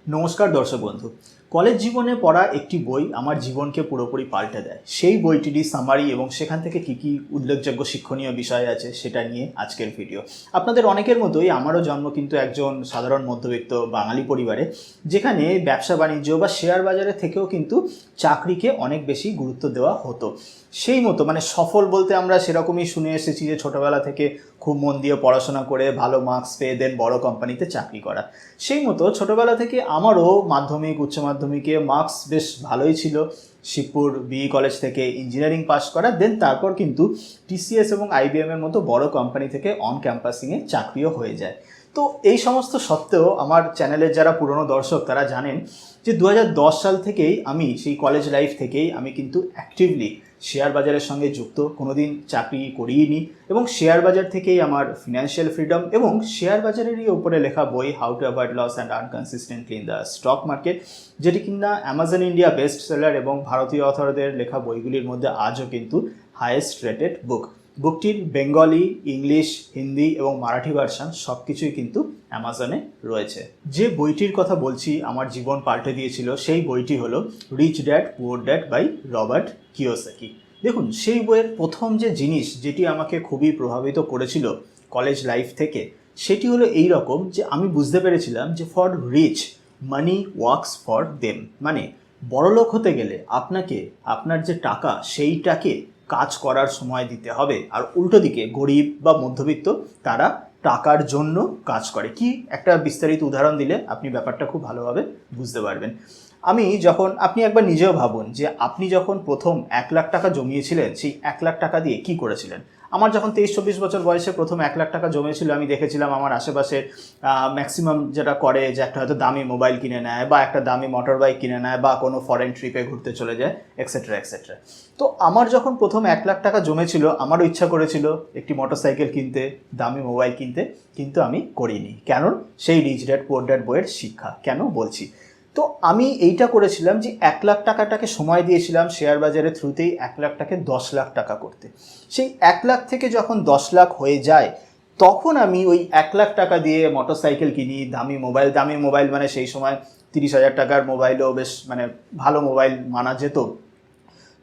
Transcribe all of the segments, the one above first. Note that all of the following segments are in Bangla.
নমস্কার দর্শক বন্ধু। কলেজ জীবনে পড়া একটি বই আমার জীবনকে পুরোপুরি পাল্টে দেয়। সেই বইটিরই সামারি এবং সেখান থেকে কী কী উল্লেখযোগ্য শিক্ষণীয় বিষয় আছে সেটা নিয়ে আজকের ভিডিও। আপনাদের অনেকের মতোই আমারও জন্ম কিন্তু একজন সাধারণ মধ্যবিত্ত বাঙালি পরিবারে, যেখানে ব্যবসা বাণিজ্য বা শেয়ার বাজারের থেকেও কিন্তু চাকরিকে অনেক বেশি গুরুত্ব দেওয়া হতো। সেই মতো সফল বলতে আমরা সেরকমই শুনে এসেছি যে ছোটোবেলা থেকে খুব মন দিয়ে পড়াশোনা করে ভালো মার্কস পেয়ে দেন বড় কোম্পানিতে চাকরি করা। সেই মতো ছোটোবেলা থেকে আমারও মাধ্যমিক উচ্চ মাধ্যমিকে মার্কস বেশ ভালোই ছিল। শিবপুর বিই কলেজ থেকে ইঞ্জিনিয়ারিং পাস করা, দেন তারপর কিন্তু টিসিএস এবং আইবিএমের মতো বড় কোম্পানি থেকে অন ক্যাম্পাসিংয়ে চাকরিও হয়ে যায়। তো এই সমস্ত সত্ত্বেও আমার চ্যানেলের যারা পুরনো দর্শক তারা জানেন যে 2010 সাল থেকেই আমি সেই কলেজ লাইফ থেকেই আমি কিন্তু অ্যাক্টিভলি শেয়ার বাজারের সঙ্গে যুক্ত, কোনোদিন চাকরি করিনি এবং শেয়ার বাজার থেকেই আমার ফিনান্সিয়াল ফ্রিডম এবং শেয়ার বাজারেরই ওপরে লেখা বই how to avoid loss and earn consistently in the stock market, যেটি কিনা অ্যামাজন ইন্ডিয়া বেস্ট সেলার এবং ভারতীয় অথরদের লেখা বইগুলির মধ্যে আজও কিন্তু হাইয়েস্ট রেটেড বুক। বুকটির বেঙ্গলি, ইংলিশ, হিন্দি এবং মারাঠি ভার্সন সব কিছুই কিন্তু অ্যামাজনে রয়েছে। যে বইটির কথা বলছি আমার জীবন পাল্টে দিয়েছিল, সেই বইটি হলো rich dad poor dad by Robert Kiyosaki. দেখুন, সেই বইয়ের প্রথম যে জিনিস যেটি আমাকে খুবই প্রভাবিত করেছিল কলেজ লাইফ থেকে, সেটি হলো এই রকম যে আমি বুঝতে পেরেছিলাম যে for rich money works for them, বড়লোক হতে গেলে আপনাকে আপনার যে টাকা সেইটাকে কাজ করার সময় দিতে হবে, আর উল্টো দিকে গরিব বা মধ্যবিত্ত তারা টাকার জন্য কাজ করে। কি একটা বিস্তারিত উদাহরণ দিলে আপনি ব্যাপারটা খুব ভালোভাবে বুঝতে পারবেন। আপনি একবার নিজেও ভাবুন যে আপনি যখন প্রথম 1 লাখ টাকা জমিয়েছিলেন, সেই 1 লাখ টাকা দিয়ে কি করেছিলেন। আমার যখন 23-24 বছর বয়সে প্রথম 1 লাখ টাকা জমেছিল, আমি দেখেছিলাম আমার আশেপাশে ম্যাক্সিমাম যেটা করে যে একটা হয়তো দামি মোবাইল কিনে নেয় বা একটা দামি মোটর বাইক কিনে নেয় বা কোনো ফরেন ট্রিপে ঘুরতে চলে যায়, এক্সেট্রা এক্সেট্রা। তো আমার যখন প্রথম 1 লাখ টাকা জমেছিল, আমারও ইচ্ছা করেছিল একটি মোটরসাইকেল কিনতে, দামি মোবাইল কিনতে, কিন্তু আমি করিনি। কেন? সেই রিচ ড্যাড পুয়ার ড্যাড বইয়ের শিক্ষা। কেন বলছি? তো আমি এইটা করেছিলাম যে 1 লাখ টাকাটাকে সময় দিয়েছিলাম শেয়ার বাজারের থ্রুতেই 1 লাখটাকে 10 লাখ টাকা করতে। সেই 1 লাখ থেকে যখন 10 লাখ হয়ে যায়, তখন আমি ওই 1 লাখ টাকা দিয়ে মোটরসাইকেল কিনি, দামি মোবাইল সেই সময় 30,000 টাকার মোবাইলও বেশ ভালো মোবাইল মানা যেত।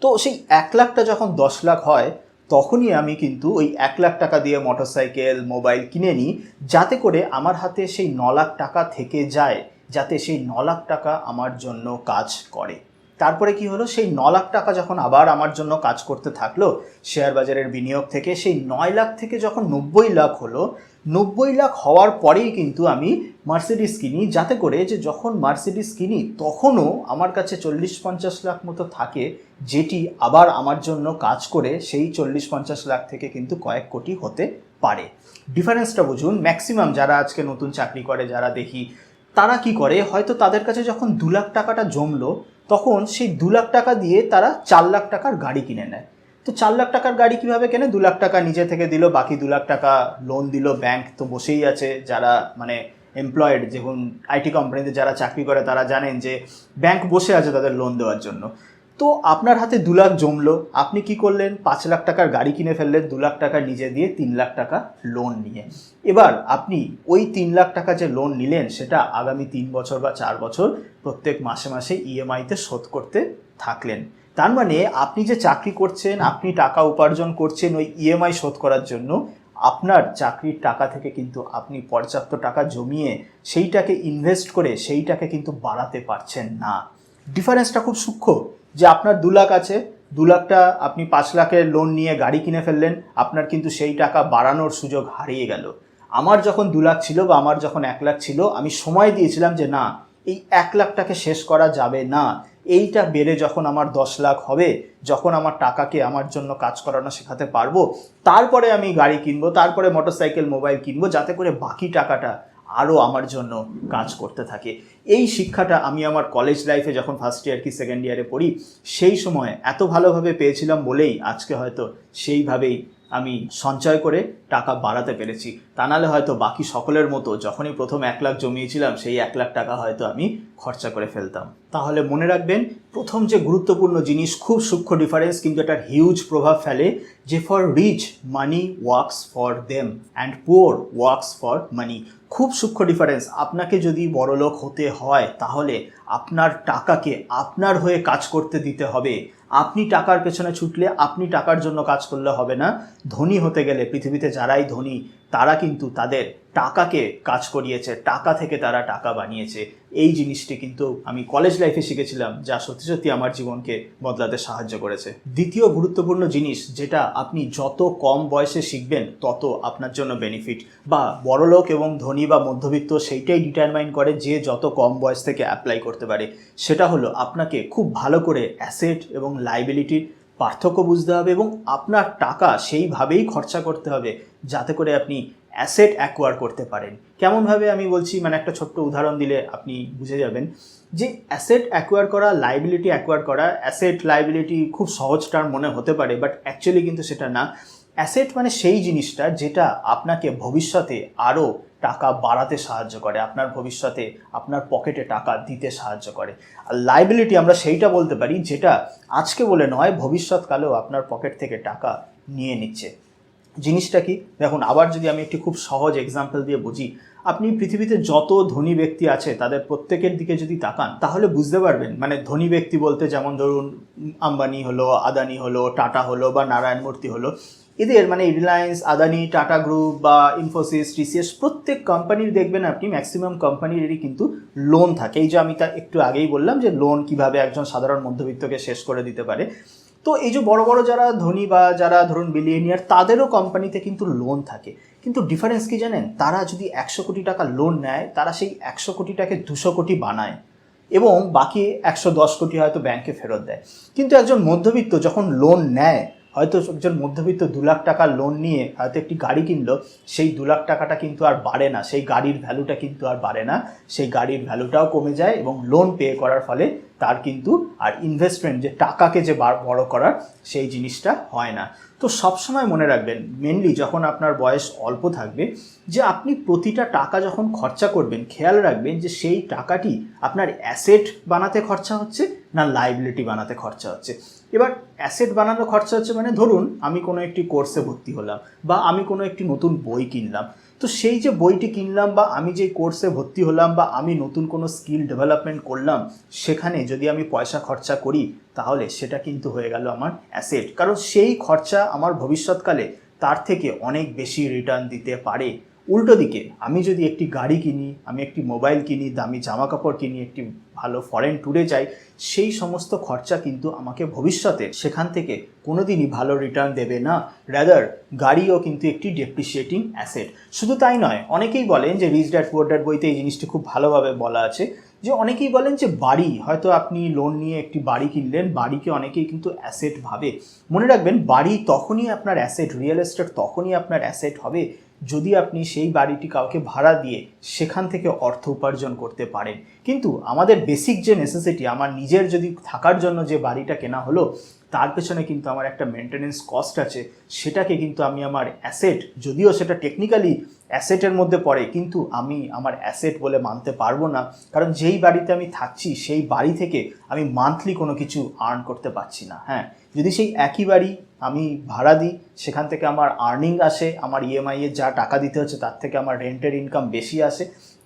তো সেই 1 লাখটা যখন 10 লাখ হয়, তখনই আমি কিন্তু ওই 1 লাখ টাকা দিয়ে মোটরসাইকেল মোবাইল কিনে নিই, যাতে করে আমার হাতে সেই 9 লাখ টাকা থেকে যায়, যাতে সেই 9 লাখ টাকা আমার জন্য কাজ করে। তারপরে কি হলো, সেই 9 লাখ টাকা যখন আবার আমার জন্য কাজ করতে থাকলো শেয়ার বাজারের বিনিয়োগ থেকে, সেই 9 লাখ থেকে যখন 90 লাখ হলো, 90 লাখ হওয়ার পরেই কিন্তু আমি মার্সিডিস কিনি, যাতে করে যে যখন মার্সিডিস কিনি তখনও আমার কাছে 40-50 লাখ মতো থাকে, যেটি আবার আমার জন্য কাজ করে সেই 40-50 লাখ থেকে কিন্তু কয়েক কোটি হতে পারে। ডিফারেন্সটা বুঝুন। ম্যাক্সিমাম যারা আজকে নতুন চাকরি করে, যারা দেখি, তারা কি করে, হয়তো তাদের কাছে যখন 2 লাখ টাকাটা জমলো, তখন সেই 2 লাখ টাকা দিয়ে তারা 4 লাখ টাকার গাড়ি কিনে নেয়। তো 4 লাখ টাকার গাড়ি কিভাবে কেনে? 2 লাখ টাকা নিজে থেকে দিল, বাকি 2 লাখ টাকা লোন দিল। ব্যাংক তো বসেই আছে, যারা এমপ্লয়েড, যেমন আইটি কোম্পানিতে যারা চাকরি করে তারা জানেন যে ব্যাংক বসে আছে তাদের লোন দেওয়ার জন্য। তো আপনার হাতে 2 লাখ জমলো, আপনি কি করলেন? 5 লাখ টাকার গাড়ি কিনে ফেললেন 2 লাখ টাকা নিজে দিয়ে, 3 লাখ টাকা লোন নিয়ে। এবার আপনি ওই 3 লাখ টাকা যে লোন নিলেন, সেটা আগামী 3 বছর বা 4 বছর প্রত্যেক মাসে মাসে ইএমআইতে শোধ করতে থাকলেন। তার আপনি যে চাকরি করছেন, আপনি টাকা উপার্জন করছেন ওই ইএমআই শোধ করার জন্য, আপনার চাকরির টাকা থেকে কিন্তু আপনি পর্যাপ্ত টাকা জমিয়ে সেইটাকে ইনভেস্ট করে সেইটাকে কিন্তু বাড়াতে পারছেন না। ডিফারেন্সটা খুব সূক্ষ্ম। যে আপনার 2 লাখ আছে, 2 লাখটা আপনি 5 লাখের লোন নিয়ে গাড়ি কিনে ফেললেন, আপনার কিন্তু সেই টাকা বাড়ানোর সুযোগ হারিয়ে গেল। আমার যখন 2 লাখ ছিল বা আমার যখন 1 লাখ ছিল, আমি সময় দিয়েছিলাম যে না, এই 1 লাখটাকে শেষ করা যাবে না, এইটা বেড়ে যখন আমার 10 লাখ হবে, যখন আমার টাকাকে আমার জন্য কাজ করানো শেখাতে পারবো, তারপরে আমি গাড়ি কিনবো, তারপরে মোটরসাইকেল মোবাইল কিনবো, যাতে করে বাকি টাকাটা আরও আমার জন্য কাজ করতে থাকে। এই শিক্ষাটা আমি আমার কলেজ লাইফে যখন ফার্স্ট ইয়ার কি সেকেন্ড ইয়ারে পড়ি, সেই সময় এত ভালোভাবে পেয়েছিলাম বলেই আজকে হয়তো সেইভাবেই আমি সঞ্চয় করে টাকা বাড়াতে পেরেছি। তা নাহলে হয়তো বাকি সকলের মতো যখনই প্রথম 1 লাখ জমিয়েছিলাম সেই 1 লাখ টাকা হয়তো আমি খরচা করে ফেলতাম। তাহলে মনে রাখবেন, প্রথম যে গুরুত্বপূর্ণ জিনিস, খুব সূক্ষ্ম ডিফারেন্স কিন্তু এটার হিউজ প্রভাব ফেলে, যে for rich money works for them and poor works for money. খুব সূক্ষ্ম ডিফারেন্স। আপনাকে যদি বড়লোক হতে হয় তাহলে আপনার টাকাকে আপনার হয়ে কাজ করতে দিতে হবে। আপনি টাকার পেছনে ছুটলে, আপনি টাকার জন্য কাজ করলে হবে না। ধনী হতে গেলে পৃথিবীতে যারাই ধনী তারা কিন্তু তাদের টাকাকে কাজ করিয়েছে, টাকা থেকে তারা টাকা বানিয়েছে। এই জিনিসটি কিন্তু আমি কলেজ লাইফে শিখেছিলাম, যা সত্যি সত্যি আমার জীবনকে বদলাতে সাহায্য করেছে। দ্বিতীয় গুরুত্বপূর্ণ জিনিস, যেটা আপনি যত কম বয়সে শিখবেন তত আপনার জন্য বেনিফিট, বা বড়লোক এবং ধনী বা মধ্যবিত্ত সেইটাই ডিটারমাইন করে যে যত কম বয়স থেকে অ্যাপ্লাই করতে পারে, সেটা হলো আপনাকে খুব ভালো করে অ্যাসেট এবং লাইবিলিটির পার্থক্য বুঝতে হবে এবং আপনার টাকা সেইভাবেই খরচা করতে হবে যাতে করে আপনি অ্যাসেট অ্যাকোয়ার করতে পারেন। কেমনভাবে আমি বলছি, মানে একটা ছোট্ট উদাহরণ দিলে আপনি বুঝে যাবেন যে অ্যাসেট অ্যাকোয়ার করা, লাইবিলিটি অ্যাকোয়ার করা। অ্যাসেট লাইবিলিটি খুব সহজ টার্ম মনে হতে পারে, বাট অ্যাকচুয়ালি কিন্তু সেটা না। অ্যাসেট মানে সেই জিনিসটা যেটা আপনাকে ভবিষ্যতে আরও টাকা বাড়াতে সাহায্য করে, আপনার ভবিষ্যতে আপনার পকেটে টাকা দিতে সাহায্য করে। আর লাইবিলিটি আমরা সেইটা বলতে পারি যেটা আজকে বলে নয়, ভবিষ্যৎকালেও আপনার পকেট থেকে টাকা নিয়ে নিচ্ছে। জিনিসটা কি দেখুন, আবার যদি আমি একটি খুব সহজ এক্সাম্পল দিয়ে বুঝি, আপনি পৃথিবীতে যত ধনী ব্যক্তি আছে তাদের প্রত্যেকের দিকে যদি তাকান তাহলে বুঝতে পারবেন, মানে ধনী ব্যক্তি বলতে যেমন ধরুন আম্বানি হলো, আদানি হলো, টাটা হলো বা নারায়ণ মূর্তি হলো, এদের মানে রিলায়েন্স, আদানি, টাটা গ্রুপ বা ইনফোসিস, টিসিএস, প্রত্যেক কোম্পানির দেখবেন আপনি ম্যাক্সিমাম কোম্পানিরই কিন্তু লোন থাকে। এই যে আমি তা একটু আগেই বললাম যে লোন কিভাবে একজন সাধারণ মধ্যবিত্তকে শেষ করে দিতে পারে। তো এই যে বড় বড় যারা ধনী বা যারা ধরুন বিলিয়নিয়ার, তাদেরও কোম্পানিতে কিন্তু লোন থাকে। কিন্তু ডিফারেন্স কি জানেন? তারা যদি 100 কোটি টাকা লোন নেয়, তারা সেই 100 কোটিটাকে 200 কোটি বানায় এবং বাকি 110 কোটি হয়তো ব্যাংকে ফেরত দেয়। কিন্তু একজন মধ্যবিত্ত যখন লোন নেয়, হয়তো একজন মধ্যবিত্ত 2 লাখ টাকা লোন নিয়ে হয়তো একটি গাড়ি কিনলো, সেই 2 লাখ টাকাটা কিন্তু আর বাড়ে না, সেই গাড়ির ভ্যালুটা কিন্তু আর বাড়ে না, সেই গাড়ির ভ্যালুটাও কমে যায় এবং লোন পে করার ফলে তার কিন্তু আর ইনভেস্টমেন্ট, যে টাকাকে যে বড় করার, সেই জিনিসটা হয় না। তো সবসময় মনে রাখবেন, মেনলি যখন আপনার বয়স অল্প থাকবে, যে আপনি প্রতিটা টাকা যখন খরচা করবেন খেয়াল রাখবেন যে সেই টাকাটি আপনার অ্যাসেট বানাতে খরচা হচ্ছে না লাইবিলিটি বানাতে খরচা হচ্ছে। এবার অ্যাসেট বানানো খরচা হচ্ছে মানে ধরুন আমি কোনো একটি কোর্সে ভর্তি হলাম বা আমি কোনো একটি নতুন বই কিনলাম, তো সেই যে বইটি কিনলাম বা আমি যে কোর্সে ভর্তি হলাম বা আমি নতুন কোনো স্কিল ডেভেলপমেন্ট করলাম, সেখানে যদি আমি পয়সা খরচা করি তাহলে সেটা কিন্তু হয়ে গেল আমার অ্যাসেট, কারণ সেই খরচা আমার ভবিষ্যৎকালে তার থেকে অনেক বেশি রিটার্ন দিতে পারে। উল্টো দিকে আমি যদি একটি গাড়ি কিনি, আমি একটি মোবাইল কিনি, দামি জামা কাপড় কিনি, একটি ভালো ফরেন ট্যুরে যাই, সেই সমস্ত খরচা কিন্তু আমাকে ভবিষ্যতে সেখান থেকে কোনোদিনই ভালো রিটার্ন দেবে না। রাদার গাড়িও কিন্তু একটি ডেপ্রিসিয়েটিং অ্যাসেট। শুধু তাই নয়, অনেকেই বলেন যে রিচ ড্যাড পুয়ার ড্যাড বইতে এই জিনিসটি খুব ভালোভাবে বলা আছে, যে অনেকেই বলেন যে বাড়ি, হয়তো আপনি লোন নিয়ে একটি বাড়ি কিনলেন, বাড়িকে অনেকেই কিন্তু অ্যাসেট ভাবে। মনে রাখবেন, বাড়ি তখনই আপনার অ্যাসেট, রিয়েল এস্টেট তখনই আপনার অ্যাসেট হবে যদি আপনি সেই বাড়িটি কাউকে ভাড়া দিয়ে সেখান থেকে অর্থ উপার্জন করতে পারেন। কিন্তু আমাদের বেসিক যে নেসেসিটি, আমার নিজের যদি থাকার জন্য যে বাড়িটা কেনা হলো, তার পেছনে কিন্তু আমার একটা মেনটেনেন্স কস্ট আছে, সেটাকে কিন্তু আমি আমার অ্যাসেট, যদিও সেটা টেকনিক্যালি অ্যাসেটের মধ্যে পড়ে, কিন্তু আমি আমার অ্যাসেট বলে মানতে পারবো না, কারণ যেই বাড়িতে আমি থাকছি সেই বাড়ি থেকে আমি মান্থলি কোনো কিছু আর্ন করতে পারছি না। হ্যাঁ, যদি সেই একই বাড়ি আমি ভাড়া দিই, সেখান থেকে আমার আর্নিং আসে, আমার ইএমআই এর যা টাকা দিতে হচ্ছে তার থেকে আমার রেন্টের ইনকাম বেশি আসে,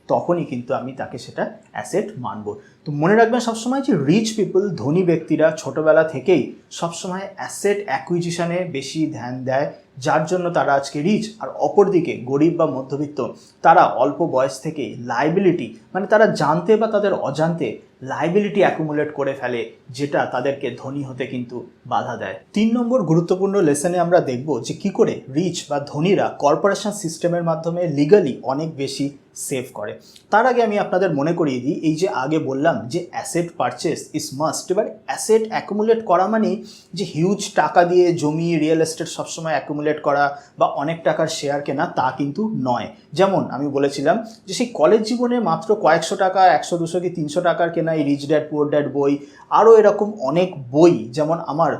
তখনই কিন্তু আমি তাকে সেটা অ্যাসেট মানব। তো মনে রাখবেন সবসময় যে রিচ পিপল, ধনী ব্যক্তিরা ছোটোবেলা থেকেই সবসময় অ্যাসেট অ্যাকুইজিশনে বেশি ধ্যান দেয়, যার জন্য তারা আজকে রিচ। আর অপরদিকে গরিব বা মধ্যবিত্ত, তারা অল্প বয়স থেকেই লাইবিলিটি, মানে তারা জানতে বা তাদের অজান্তে লাইবিলিটি অ্যাকুমুলেট করে ফেলে, যেটা তাদেরকে ধনী হতে কিন্তু বাধা দেয়। 3 নম্বর গুরুত্বপূর্ণ লেসনে আমরা দেখব যে কি করে রিচ বা ধনীরা কর্পোরেশন সিস্টেমের মাধ্যমে লিগালি অনেক বেশি সেভ করে। তার আগে আমি আপনাদের মনে করিয়ে দিই, এই যে আগে বললাম যে অ্যাসেট পারচেস ইজ মাস্ট, এবার অ্যাসেট অ্যাকুমুলেট করা মানে যে হিউজ টাকা দিয়ে জমি, রিয়েল এস্টেট সবসময় অ্যাকুমুলেট করা বা অনেক টাকার শেয়ার কেনা, তা কিন্তু নয়। যেমন আমি বলেছিলাম যে সেই কলেজ জীবনে মাত্র কয়েকশো টাকা, 100, 200 কি 300 টাকার কেনা এই রিচ ড্যাড পুয়ার ড্যাড বই, আরও এরকম অনেক বই, যেমন আমার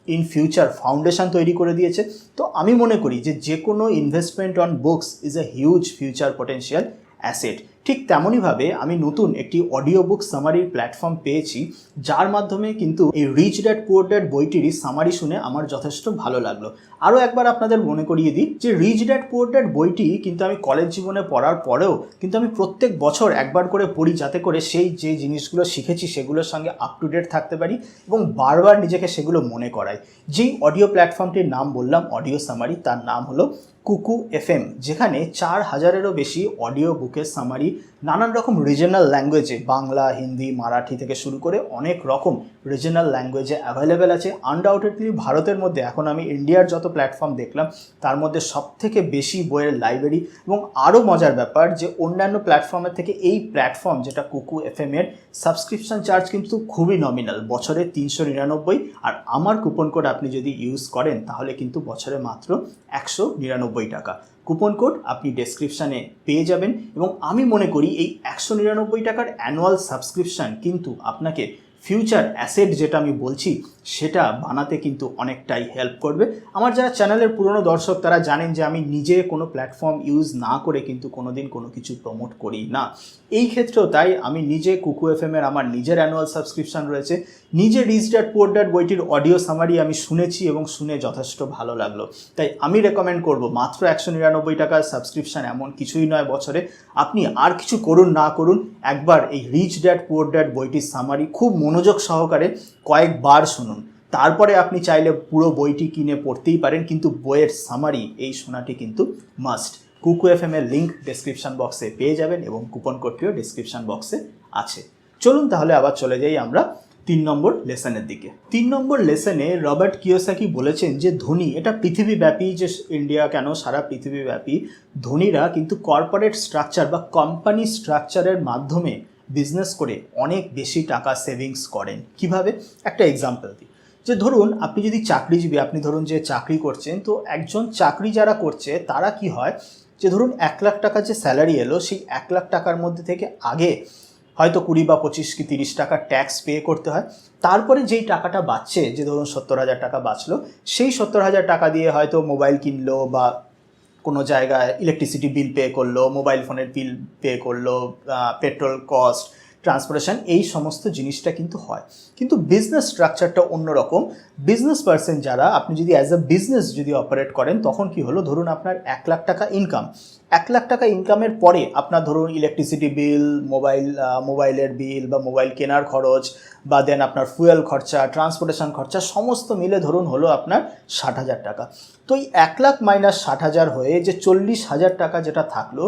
ইন ফিউচার ফাউন্ডেশন তৈরি করে দিয়েছে। তো আমি মনে করি যে কোনো investment on books is a huge future potential asset. ঠিক তেমনইভাবে আমি নতুন একটি অডিও বুক সামারির প্ল্যাটফর্ম পেয়েছি, যার মাধ্যমে কিন্তু এই রিচ ড্যাড পুয়ার ড্যাড বইটিরই সামারি শুনে আমার যথেষ্ট ভালো লাগলো। আরও একবার আপনাদের মনে করিয়ে দিই যে রিচ ড্যাড পুয়ার ড্যাড বইটি কিন্তু আমি কলেজ জীবনে পড়ার পরেও কিন্তু আমি প্রত্যেক বছর একবার করে পড়ি, যাতে করে সেই যে জিনিসগুলো শিখেছি সেগুলোর সঙ্গে আপ টু ডেট থাকতে পারি এবং বারবার নিজেকে সেগুলো মনে করাই। যেই অডিও প্ল্যাটফর্মটির নাম বললাম অডিও সামারি, তার নাম হলো কুকু FM, যেখানে 4000-এরও বেশি অডিও বুকের সামারি নানান রকম রিজনাল ল্যাঙ্গুয়েজে, বাংলা, হিন্দি, মারাঠি থেকে শুরু করে অনেক রকম রিজনাল ল্যাঙ্গুয়েজে অ্যাভেলেবেল আছে। আনডাউটেডলি ভারতের মধ্যে এখন আমি ইন্ডিয়ার যত প্ল্যাটফর্ম দেখলাম তার মধ্যে সবথেকে বেশি বইয়ের লাইব্রেরি। এবং আরও মজার ব্যাপার যে অন্যান্য প্ল্যাটফর্মের থেকে এই প্ল্যাটফর্ম যেটা কুকু FM এর সাবস্ক্রিপশন চার্জ কিন্তু খুবই নমিনাল, বছরে 399। আর আমার কুপন কোড আপনি যদি ইউজ করেন তাহলে কিন্তু বছরে মাত্র 199 টাকা। কুপন কোড আপনি ডেসক্রিপশানে পেয়ে যাবেন। এবং আমি মনে করি এই 199 টাকার অ্যানুয়াল সাবস্ক্রিপশান কিন্তু আপনাকে ফিউচার অ্যাসেট যেটা আমি বলছি সেটা বানাতে কিন্তু অনেকটাই হেল্প করবে। আমার যারা চ্যানেলের পুরনো দর্শক তারা জানেন যে আমি নিজে কোনো প্ল্যাটফর্ম ইউজ না করে কিন্তু কোনোদিন কোনো কিছু প্রমোট করি না। এই ক্ষেত্রেও তাই আমি নিজে কুকু FM এর আমার নিজের অ্যানুয়াল সাবস্ক্রিপশান রয়েছে। নিজে রিচ ড্যাড পুয়ার ড্যাড বইটির অডিও সামারি আমি শুনেছি এবং শুনে যথেষ্ট ভালো লাগলো। তাই আমি রেকমেন্ড করব মাত্র 199 টাকার সাবস্ক্রিপশান এমন কিছুই নয় বছরে। আপনি আর কিছু করুন না করুন, একবার এই রিচ ড্যাড পুয়ার ড্যাড বইটির সামারি খুব মনোযোগ সহকারে কয়েকবার শুনুন, তারপরে আপনি চাইলে পুরো বইটি কিনে পড়তেই পারেন, কিন্তু বইয়ের সামারি এই শোনাটি কিন্তু মাস্ট। কুকু FM এর লিঙ্ক ডেসক্রিপশন বক্সে পেয়ে যাবেন এবং কুপন কোডটিও ডেসক্রিপশন বক্সে আছে। চলুন তাহলে আবার চলে যাই আমরা 3 নম্বর লেসনের দিকে। 3 নম্বর লেসনে রবার্ট কিওসাকি বলেছেন যে ধনী, এটা পৃথিবীব্যাপী, যে ইন্ডিয়া কেন সারা পৃথিবীব্যাপী ধনীরা কিন্তু কর্পোরেট স্ট্রাকচার বা কোম্পানি স্ট্রাকচারের মাধ্যমে বিজনেস করে অনেক বেশি টাকা সেভিংস করেন। কিভাবে? একটা এক্সাম্পল দিই, যে ধরুন আপনি যদি চাকরিজীবী, আপনি ধরুন যে চাকরি করছেন, তো একজন চাকরি যারা করছে তারা কি হয় যে ধরুন 1 লাখ টাকা যে স্যালারি এলো, সেই 1 লাখ টাকার মধ্যে থেকে আগে হয়তো 20 বা 25 কি 30 টাকা ট্যাক্স পে করতে হয়। তারপরে যেই টাকাটা বাঁচছে, যে ধরুন 70,000 টাকা বাঁচলো, সেই 70,000 টাকা দিয়ে হয়তো মোবাইল কিনলো বা কোনো জায়গায় ইলেকট্রিসিটি বিল পে করলো, মোবাইল ফোনের বিল পে করলো, পেট্রোল কস্ট, ট্রান্সপোর্টেশন, এই সমস্ত জিনিসটা কিন্তু হয়। কিন্তু বিজনেস স্ট্রাকচারটা অন্যরকম। বিজনেস পার্সন যারা, আপনি যদি অ্যাজ আ বিজনেস যদি অপারেট করেন, তখন কি হলো, ধরুন আপনার 1 লাখ টাকা ইনকাম, 1 লাখ টাকা ইনকামের পরে আপনার ধরুন ইলেকট্রিসিটি বিল, মোবাইলের বিল বা মোবাইল কেনার খরচ, বা দেন আপনার ফুয়েল খরচা, ট্রান্সপোর্টেশন খরচা সমস্ত মিলে ধরুন হলো আপনার 60,000 টাকা। তো এই 1 লাখ মাইনাস 60,000 হয়ে যে 40,000 টাকা যেটা থাকলো,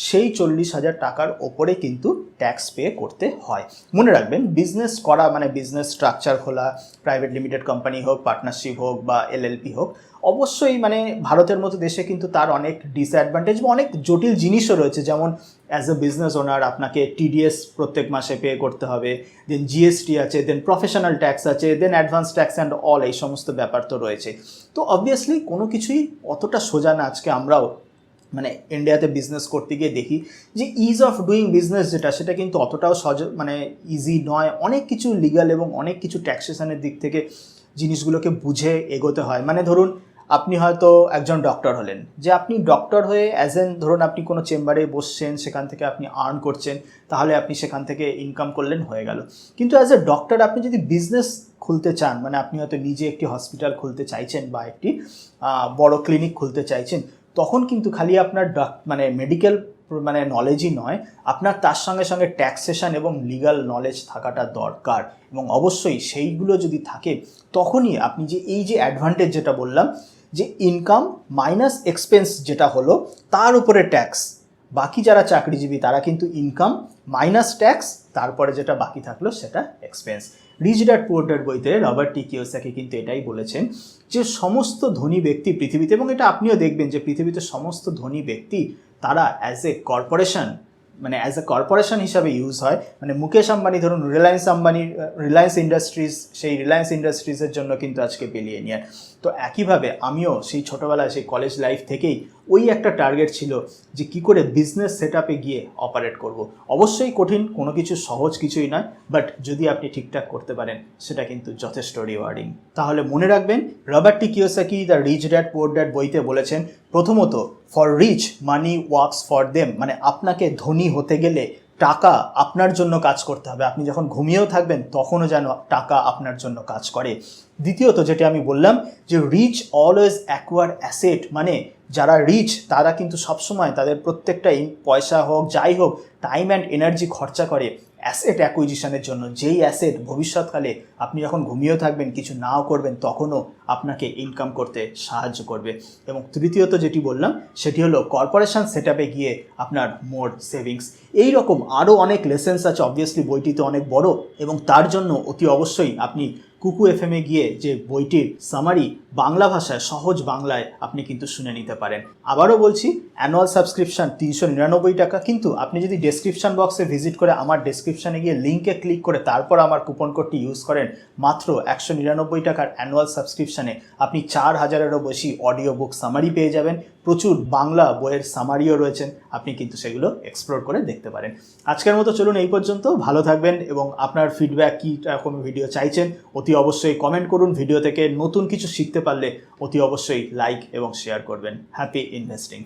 সেই 40,000 টাকার ওপরে কিন্তু ট্যাক্স পে করতে হয়। মনে রাখবেন, বিজনেস করা মানে বিজনেস স্ট্রাকচার খোলা, প্রাইভেট লিমিটেড কোম্পানি হোক, পার্টনারশিপ হোক বা LLP হোক, অবশ্যই মানে ভারতের মতো দেশে কিন্তু তার অনেক ডিসঅ্যাডভান্টেজ বা অনেক জটিল জিনিসও রয়েছে। যেমন অ্যাজ এ বিজনেস ওনার আপনাকে TDS প্রত্যেক মাসে পে করতে হবে, দেন GST আছে, দেন প্রফেশনাল ট্যাক্স আছে, দেন অ্যাডভান্স ট্যাক্স অ্যান্ড অল, এই সমস্ত ব্যাপার তো রয়েছে। তো অবভিয়াসলি কোনো কিছুই অতটা সোজা না। আজকে আমরাও মানে ইন্ডিয়াতে বিজনেস করতে গিয়ে দেখি যে ইজ অফ ডুইং বিজনেস যেটা, সেটা কিন্তু অতটাও মানে ইজি নয়। অনেক কিছু লিগ্যাল এবং অনেক কিছু ট্যাক্সেশনের দিক থেকে জিনিসগুলোকে বুঝে এগোতে হয়। মানে ধরুন আপনি হয়তো একজন ডক্টর হলেন, যে আপনি ডক্টর হয়ে ধরুন আপনি কোনো চেম্বারে বসছেন, সেখান থেকে আপনি আর্ন করছেন, তাহলে আপনি সেখান থেকে ইনকাম করলেন, হয়ে গেল। কিন্তু অ্যাজ এ ডক্টর আপনি যদি বিজনেস খুলতে চান, মানে আপনি হয়তো নিজে একটি হসপিটাল খুলতে চাইছেন বা একটি বড় ক্লিনিক খুলতে চাইছেন, তখন কিন্তু খালি আপনার মানে মেডিকেল মানে নলেজই নয়, আপনার তার সঙ্গে সঙ্গে ট্যাক্সেশন এবং লিগ্যাল নলেজ থাকাটা দরকার। এবং অবশ্যই সেইগুলো যদি থাকে, তখনই আপনি যে এই যে অ্যাডভান্টেজ যেটা বললাম, যে ইনকাম মাইনাস এক্সপেন্স যেটা হলো তার উপরে ট্যাক্স, বাকি যারা চাকরিজীবী তারা কিন্তু ইনকাম মাইনাস ট্যাক্স, তারপরে যেটা বাকি থাকলো সেটা expense. Rich dad poor dad বইতে রবার্ট কিওসাকি কিন্তু এটাই বলেছেন যে সমস্ত ধনী ব্যক্তি পৃথিবীতে, এবং এটা আপনিও দেখবেন যে পৃথিবীতে সমস্ত ধনী ব্যক্তি তারা অ্যাজ এ কর্পোরেশন মানে অ্যাজ এ কর্পোরেশন হিসাবে ইউজ হয়, মানে মুকেশ আম্বানি ধরুন রিলায়েন্স ইন্ডাস্ট্রিজ, সেই রিলায়েন্স ইন্ডাস্ট্রিজের জন্য কিন্তু আজকে বিলিয়নিয়ার। তো একইভাবে আমিও সেই ছোটোবেলায় সেই কলেজ লাইফ থেকেই ওই একটা টার্গেট ছিল যে কি করে বিজনেস সেট আপে গিয়ে অপারেট করব। অবশ্যই কঠিন, কোনো কিছু সহজ কিছুই নয়, বাট যদি আপনি ঠিকঠাক করতে পারেন সেটা কিন্তু যথেষ্ট রিওয়ার্ডিং। তাহলে মনে রাখবেন, Robert T Kiyosaki the rich dad poor dad বইতে বলেছেন, প্রথমত for rich money works for them, মানে আপনাকে ধনী হতে গেলে টাকা আপনার জন্য কাজ করতে হবে। আপনি যখন ঘুমিয়েও থাকবেন তখনও যেন টাকা আপনার জন্য কাজ করে। দ্বিতীয়ত যেটা আমি বললাম যে রিচ অলওয়েজ অ্যাকোয়ার অ্যাসেট, মানে যারা রিচ তারা কিন্তু সবসময় তাদের প্রত্যেকটা পয়সা হোক যাই হোক টাইম অ্যান্ড এনার্জি খরচা করে অ্যাসেট অ্যাকুইজিশনের জন্য, যেই অ্যাসেট ভবিষ্যৎকালে আপনি যখন ঘুমিয়েও থাকবেন কিছু নাও করবেন তখনও আপনাকে ইনকাম করতে সাহায্য করবে। এবং তৃতীয়ত যেটি বললাম সেটি হলো কর্পোরেশন সেট আপে গিয়ে আপনার মোর সেভিংস। এই রকম আরও অনেক লেসেন্স আছে, অবভিয়াসলি বইটি তো অনেক বড়, এবং তার জন্য অতি অবশ্যই আপনি কুকু এফএমে গিয়ে যে বইটির সামারি বাংলা ভাষায় সহজ বাংলায় আপনি কিন্তু শুনে নিতে পারেন। আবারও বলছি, অ্যানুয়াল সাবস্ক্রিপশন 399 টাকা, কিন্তু আপনি যদি ডেসক্রিপশন বক্সে ভিজিট করে আমার ডেসক্রিপশানে গিয়ে লিঙ্কে ক্লিক করে তারপর আমার কুপন কোডটি ইউজ করেন, মাত্র 199 টাকার অ্যানুয়াল সাবস্ক্রিপশানে আপনি 4000-এরও বেশি অডিও বুক সামারি পেয়ে যাবেন। প্রচুর বাংলা বইয়ের সামারিও রয়েছেন, আপনি কিন্তু সেগুলো এক্সপ্লোর করে দেখতে পারেন। আজকের মতো চলুন এই পর্যন্ত, ভালো থাকবেন এবং আপনার ফিডব্যাক কী রকম ভিডিও চাইছেন অতি অবশ্যই কমেন্ট করুন। ভিডিও থেকে নতুন কিছু শিখতে পারলে অতি অবশ্যই লাইক এবং শেয়ার করবেন। Happy investing.